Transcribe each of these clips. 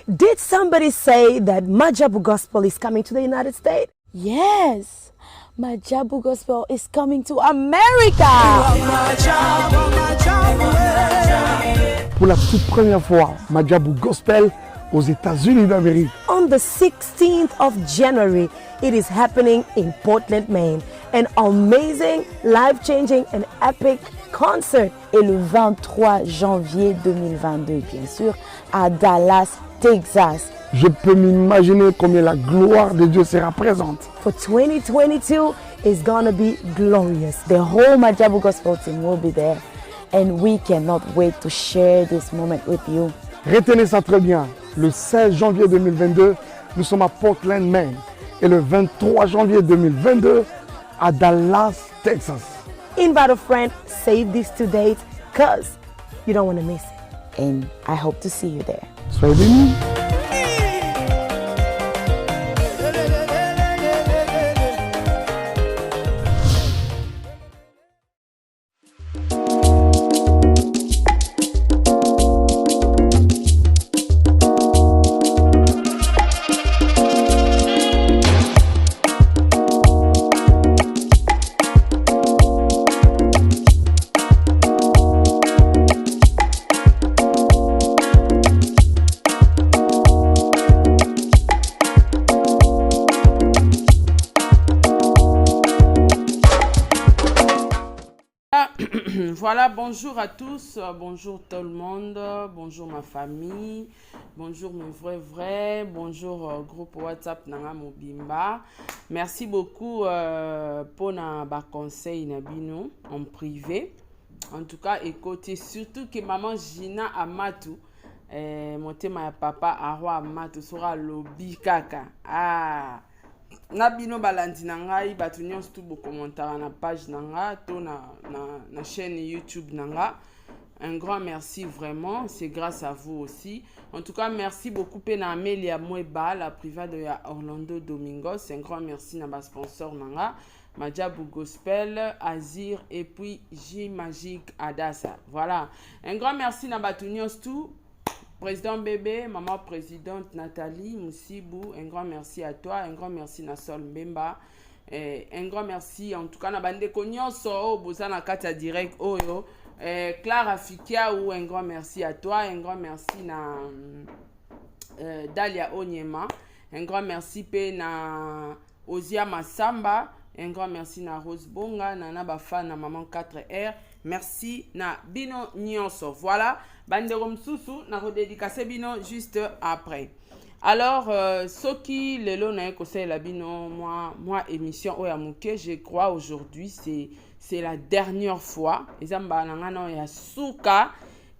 Did somebody say that Majabu Gospel is coming to the United States? Yes, Majabu Gospel is coming to America. Pour la toute première fois, Majabu Gospel aux États-Unis d'Amérique. On the 16th of January, it is happening in Portland, Maine. An amazing, life-changing and epic concert. Et le 23 janvier 2022, bien sûr, à Dallas, Texas. Je peux m'imaginer combien la gloire de Dieu sera présente. For 2022 is gonna be glorious. The whole Majabu Gospel team will be there. And we cannot wait to share this moment with you. Retenez ça très bien. Le 16 janvier 2022, nous sommes à Portland, Maine. Et le 23 janvier 2022, à Dallas, Texas. Invite a friend, save these 2 dates, cause you don't want to miss it. And I hope to see you there. Soyez bénis. Voilà, bonjour à tous, bonjour tout le monde, bonjour ma famille, bonjour mes vrais, bonjour groupe WhatsApp Nanga Mobimba. Merci beaucoup pour nos conseils Nabino en privé. En tout cas, écoutez surtout que maman Gina Amatou, mon thème à papa Arwa Amatou sera lobby kaka. Ah. Nabino balandi nanga batu nyonso tu bo commentaire na page nanga to na chaîne YouTube nanga. Un grand merci vraiment, c'est grâce à vous aussi. En tout cas, merci beaucoup pena Amelia Mweba, la privée de Orlando Domingos. Un grand merci na ba sponsor nanga, Majabu Gospel, Azir et puis J Magic Adassa. Voilà. Un grand merci na batu nyonso tu. Président Bébé, maman présidente Nathalie Moussibou, un grand merci à toi, un grand merci na Sol Mbemba, un grand merci en tout cas na bande konyonso bozana kata direct oyo, Clara Fikia ou un grand merci à toi, un grand merci na Dalia Onyema, un grand merci pe na Ozia Massamba, un grand merci na Rose Bonga, Nana Bafa na maman 4R. Merci na bino nyonso. Voilà, bandero msusu na redédicace bino juste après. Alors, ce qui lelo na ekosé la bino moi émission oyamuke, je crois aujourd'hui c'est la dernière fois. Ezamba nanga na ya suka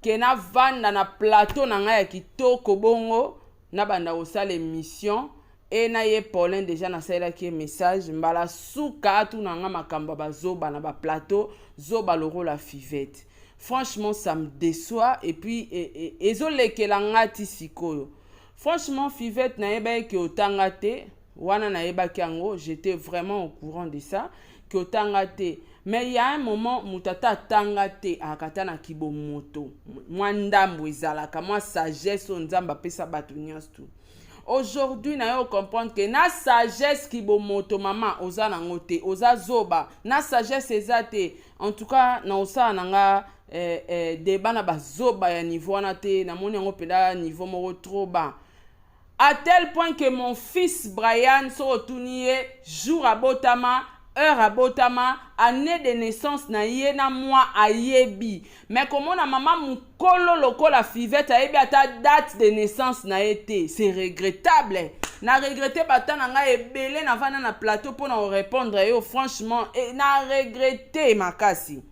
ke na vanda na plateau nanga ya kitoko bongo na banda osala émission. Et na ye Paulin déjà na saela ki message mbala suka tu nanga makamba bazoba na ba plateau zoba loro la fivette. Franchement ça me déçoit et puis ezolekela ngati sikoyo. Franchement fivette na yeba ki otanga te wana na yeba ki yango j'étais vraiment au courant de ça ki otanga te. Mais il y a un moment mutata tanga te akata na kibomoto. Mwa ndambo ezalaka mwa sagesse on nzamba pesa batu nyonso tu. Aujourd'hui, na yo comprendre que na sagesse qui bo moto maman oza na ngote oza zoba na sagesse ezate en tout cas na osa nanga débat na ba zoba ya niveau na te na moni ngo peda niveau moko trop bas à tel point que mon fils Brian so otunie jour à botama heure à botama année de naissance na ye na moi ayebi mais comment na maman mukolo loko la fivette ayebi ata date de naissance na été c'est regrettable na regretter bata na nga ebele na vana na plateau pour na répondre yo franchement et na regretter makasi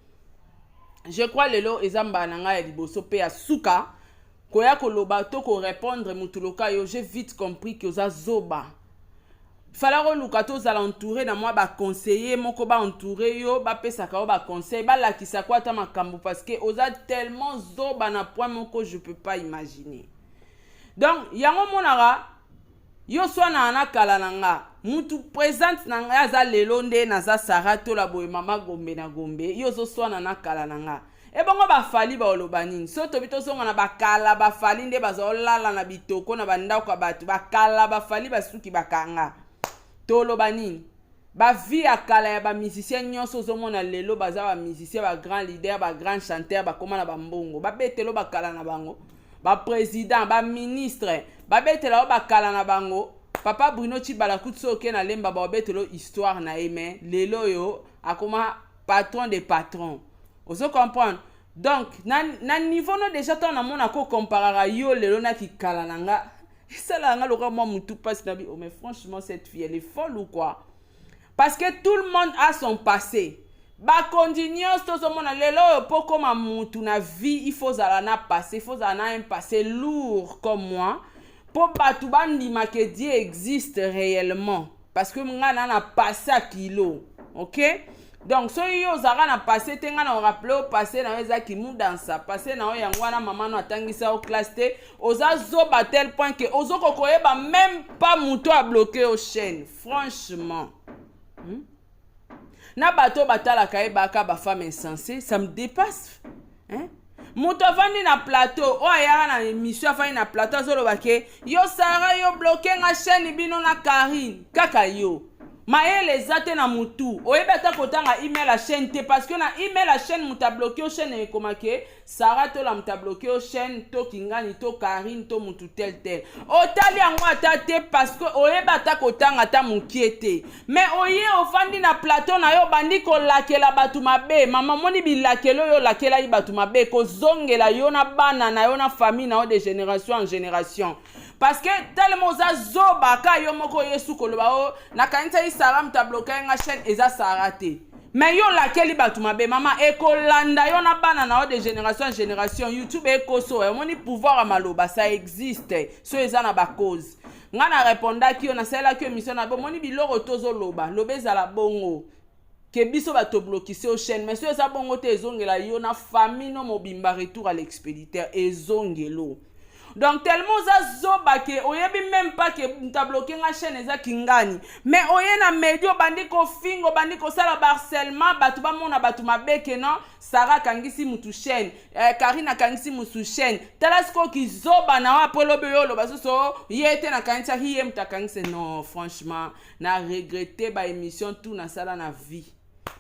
je crois lelo ezamba na nga ya liboso pe ya suka koya koloba to ko répondre mutuloka yo j'ai vite compris que oza zoba falaro lukato za l'entourer na moi ba conseiller moko ba entourer yo ba pesa ka ba conseil ba la kisa kwa ta makambo parce que oza tellement zoba na point moko je peux pas imaginer. Donc yango monara yo so na ana kala nanga mutu présente nanga za lelo nde na za Sarah to la boye mama Gombe na Gombe yo zo so na kala nanga E bongo bafali baoloba nini so tobi tozonga na bakala bafali nde bazolala na bitoko na bandako ya bato bakala bafali basuki bakanga toloba nini bavi ya kala ya bamusicien nyonso ozomona lelo baza bamusicien bagrand leader bagrand chanteur bakoma na bambongo babetelo bakala na bango baprésident baministre babetela o bakala na bango papa Bruno Chibala kutso oke na lemba babetelo histoire na ye me lelo yo akoma patron de patron ozo comprendre donc na niveau no déjà ton amona ko comparera yo lelo na ki kala nanga sala nga loka moi mutu passe na bi oh mais franchement cette fille elle est folle ou quoi parce que tout le monde a son passé ba continuons to mona lelo po comme mutu na vie il faut zala na passé il faut zala na un passé lourd comme moi pour batu bandima que Dieu existe réellement parce que nga na passé à kilo OK. Donc, si vous avez passé, vous avez rappelé au passé, vous avez dans ça. Passé, vous avez maman a au classe, vous avez à tel point que vous n'avez même pas mouton à bloquer aux chaînes. Franchement. Na bateau batala kaibaka ba femme insensée, ça me dépasse. Hein? Mouton vandi na plateau, oh ya na émission vandi na plateau zolo bake, yo Sarah yo bloqué na chaîne bino na Karine, kaka yo. Maëlle zate na mutu oyebeta kotanga email la chaîne te parce que na email la chaîne muta bloqué au chaîne e komake Sarah to la muta bloqué au chaîne to Kingani to Karine to mutu tel otali yango ata te parce que oyebeta kotanga ta mukiete mais oye ofandi na plateau na yo bandi ko lakela batu mabe mama moni bilakelo yo lakela yi batu mabe ko zongela yo na bana na yo na famille na yo de génération en génération. Parce que tellement za zoba ka yo moko yesu koloba o na kanisa isalam ta bloquer nga chaîne eza sarate mais yo lakeli batu mabe mama ekolanda yo na bana na de génération en génération YouTube ekoso e moni pouvoir à maloba ça existe so eza na ba cause nga na répondaki yo na sala que mission na bo moni biloko tozo loba lobeza la bongo ke biso bato bloquer au chaîne mais so eza bongo te ezongela yo na famille no mobimba retour à l'expéditeur ezongelo. Donc tellement ça zoba que oyebi même pas que ta bloqué la chaîne eza Kingani mais oye na medio bandi ko fingo bandi ko sala harcèlement batu ba mona batu mabeke non Sarah kangisi mutu chaîne Karina kangisi mutu chaîne talasko ki zoba na wa polo beyolo basoso yete na kanisa hiye mtakangise non franchement na regretter ba émission tout na sala na vie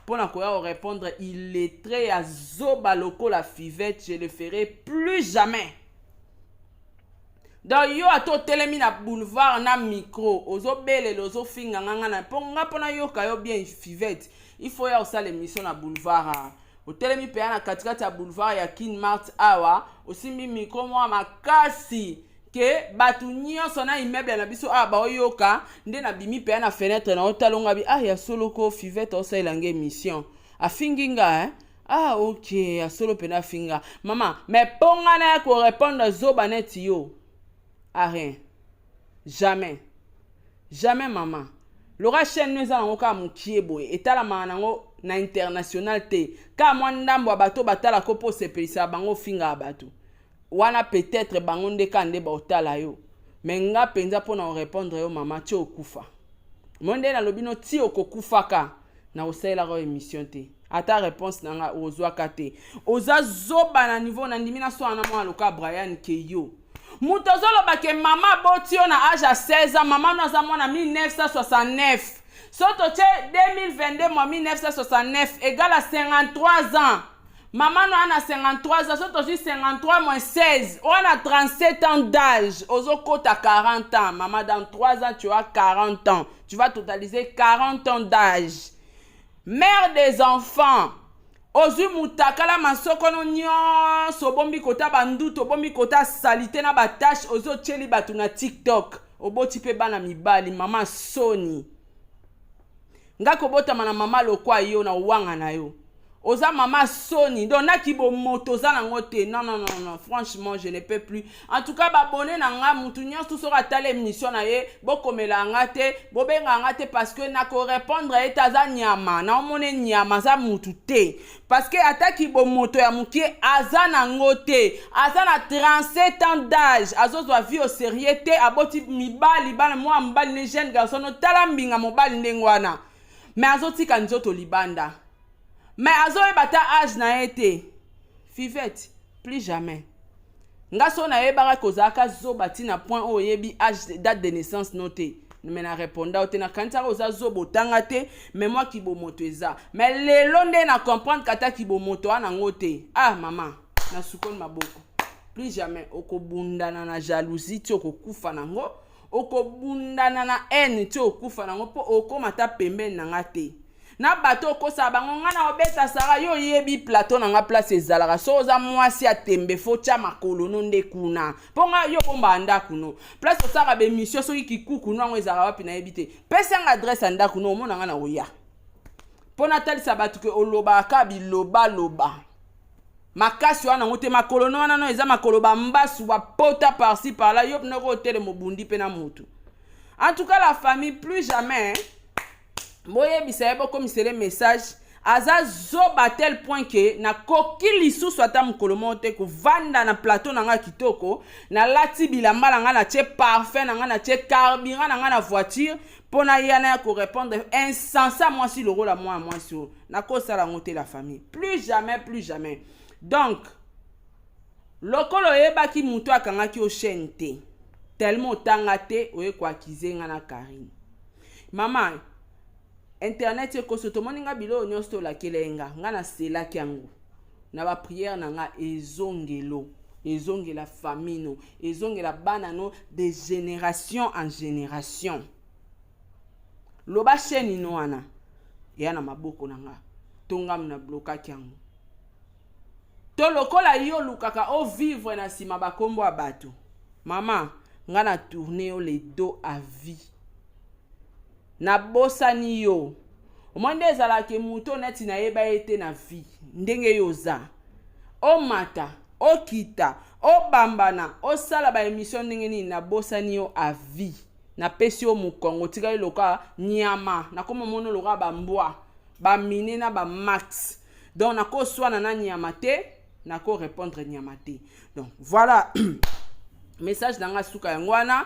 pour na koya répondre il est très à zoba loko la fivette je le ferai plus jamais. Donc yo ato telemi na boulevard na micro ozo bele lozo finga nganga na ponga pona yo kayo bien fivette il faut ya osala émission na boulevard o telemi pe na katikati ya boulevard ya King Mart awa osimbi micro mo makasi ke batu nyonso na immeuble na biso ba oyoka nde na bimi pe na fenêtre na otalonga bi ya solo ko fivette osala nge émission afinginga OK ya solo pe na finga mama mais ponga na ko répondre zoba net yo. À rien. Jamais. Jamais maman. Lora chaîne nous allons ka mukiebo et tala manango na international te. Ka mwandambo bato batala kopo sepelisa bango finga bato. Wana peut-être bango nde kande ba otala yo. Mais nga penza pona répondre yo mama ti okufa. Monde na lobino ti okokufa ka na osela ro émission te. Ata réponse nanga ozwaka te. Oza zoba na niveau na ndimi na so na mwa loka Brian Keyo. Moutozolo bake mama boti yo na âge à 16 ans, maman nous a en 1969. Soto che 2022 moi 1969 égale à 53 ans. Maman nous a 53 ans, soto juste 53 moins 16, on a 37 ans d'âge. Ozo kota 40 ans. Maman dans 3 ans tu as 40 ans. Tu vas totaliser 40 ans d'âge. Mère des enfants. Ozu mutakala masoko no nyonso bombi kota banduto bombi kota salite na batache ozo cheli batu na TikTok oboti pe bana mibali mama Sony ngako bota mana mama lokwa yo na wanga na yo oza mama Sony donc na kibo moto za na ngote non franchement je ne peux plus en tout cas abonné na nga mutu nyonso sora tale émission na ye bokomela ngate bobenga ngate parce que na ko répondre etaza nyama na omone nyama za mutu te parce que ataki bo moto ya mukie aza na ngote aza na 37 ans d'âge azozwa vie au sérieux te aboti mibali bana moi mbali ne jeune garçon no tala mbinga mobali ndengwana mais azotika nzoto libanda. Mais azo bata âge na été Fivette, plus jamais. Nga so na yebaka kozaka zoba tina point o yebi âge date de naissance noté. Mais na réponda o tena kanta oza zobo tanga te mais moi ki bo moto eza. Mais lelo nde na comprendre kata ki bo moto ana ngote. Ah maman, na sukoni maboko. Plus jamais okobundana na jalousie ti okokufa nango, okobundana na haine ti okufa nango po okomata pembeni na nga te. Na bato okosa bango nga na obeta sara yo yebi plateau na nga place ezalaka so oza mwasi ya tembe fo tia makolo no nde kuna po nga yo bomba ndako no place osaka bemission soki kikuku no yango ezalaka wapi nayebi te pesa nga adresse ya ndako no omona nga na oya mpo natalisa bato ke olobaka biloba makasi wana ngo te makolo no wana no eza makolo bambasu bapota par-ci par-là yo pene otele mobundi mpe na motu. En tout cas la famille plus jamais boye bisaye boko misele message aza zoba tel point que na koki lisusu ata mokolo moko te kovanda na plateau na nga kitoko na lati bilamba na nga na tie parfum na nga na tie carburant na nga na voiture mpo na ye na ya korépondre insensé mwasi lokola mwa mwasi oyo nakosala ngo te la famille plus jamais. Donc lokolo oyebaki moto akangaki o chaîne te tellement otanga te oye koakize nga na Karine mama internet ekoso tomoni nga bilo nyonso tolakela nga na selaki yango na ba prière na nga ezongela famille no ezongela bana no de génération en génération loba chaîne no wana ya na maboko na nga tongam na blokaki yango to lokola yo lukaka o vivre na sima bakombo ya bato mama nga na tourner yo le dos à vie na bosani yo omwende ezalaki muto neti na yeba ete na vie ndenge yoza o mata o kita o bambana o sala ba émission ndenge nini na bosani yo à vie na pesi yo mukongo tika loka nyama na komo mono loka bambwa ba mine na ba max donc na ko swana na nyama te na ko répondre nyama te. Donc voilà message nanga suka yangwana.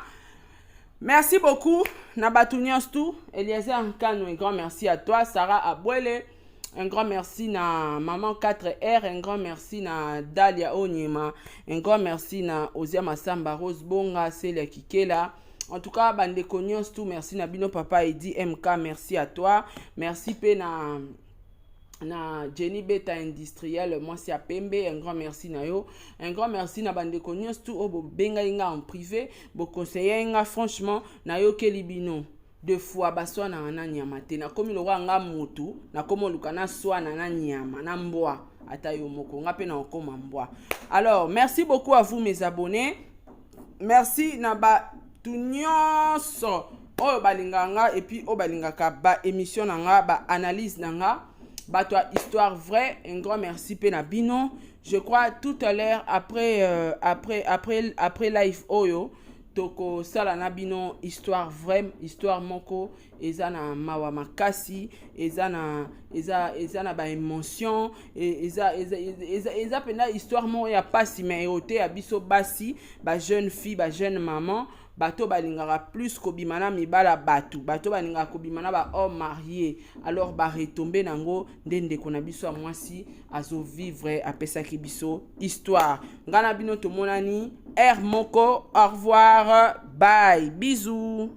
Merci beaucoup Nabatu Nyonstu, Eliezer Nkano, un grand merci à toi, Sarah Abwele, un grand merci na Maman 4R, un grand merci na Dalia Onyema, un grand merci na Ozia Masamba, Rose Bonga, Celia Kikela. En tout cas, Bandeko Nyonstu, merci na Bino Papa Edi MK, merci à toi. Merci pe na Jenny Beta Industriel, moi c'est à Pembe, un grand merci na yo, un grand merci na Bandeko Nyonstu, obo benga inga en privé, bo conseiller inga franchement na yo kelibino de fois baswa na nyama te na komi lowa nga mutu na komo lukana swa na nyama na mbwa ata yo moko nga pe na okoma mbwa. Alors merci beaucoup à vous mes abonnés, merci na ba tunyonso oyo balinganga et puis o balingaka ba émission na nga ba analyse na nga ba toi histoire vraie. Un grand merci Penabino. Je crois tout à l'heure après live oyo toko sala na bino histoire vraie, histoire moko ezana mawa makasi ezana ba émotion eza pena histoire mo ya pasi mais ote ya biso basi ba jeune fille ba jeune maman bato balingaka plus kobimana mibala bato balingaka kobimana ba homme marié alors ba retomber nango ndende kona biso mwasi azo vivre apesaki biso histoire ngana bino tomonani moko au revoir bye bisous.